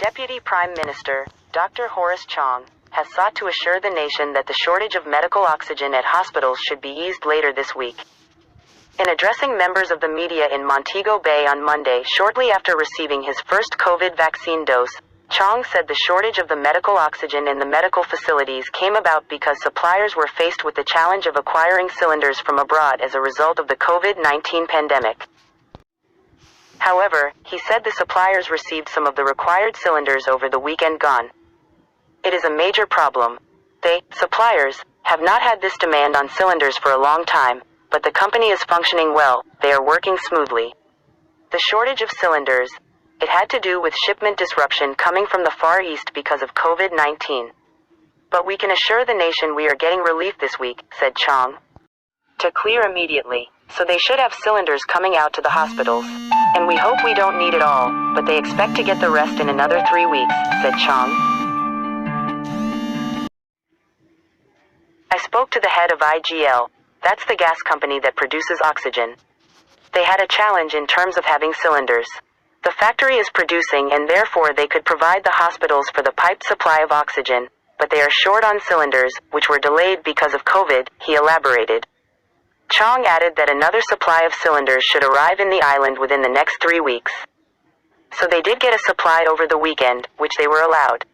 Deputy Prime Minister, Dr. Horace Chang, has sought to assure the nation that the shortage of medical oxygen at hospitals should be eased later this week. In addressing members of the media in Montego Bay on Monday shortly after receiving his first COVID vaccine dose, Chang said the shortage of the medical oxygen in the medical facilities came about because suppliers were faced with the challenge of acquiring cylinders from abroad as a result of the COVID-19 pandemic. However, he said the suppliers received some of the required cylinders over the weekend gone. It is a major problem. Suppliers, have not had this demand on cylinders for a long time, but the company is functioning well, they are working smoothly. The shortage of cylinders, it had to do with shipment disruption coming from the Far East because of COVID-19. But we can assure the nation we are getting relief this week, said Chang. To clear immediately, so they should have cylinders coming out to the hospitals. And we hope we don't need it all, but they expect to get the rest in another 3 weeks, said Chang. I spoke to the head of IGL, that's the gas company that produces oxygen. They had a challenge in terms of having cylinders. The factory is producing and therefore they could provide the hospitals for the piped supply of oxygen, but they are short on cylinders, which were delayed because of COVID, he elaborated. Chang added that another supply of cylinders should arrive in the island within the next 3 weeks. So they did get a supply over the weekend, which they were allowed.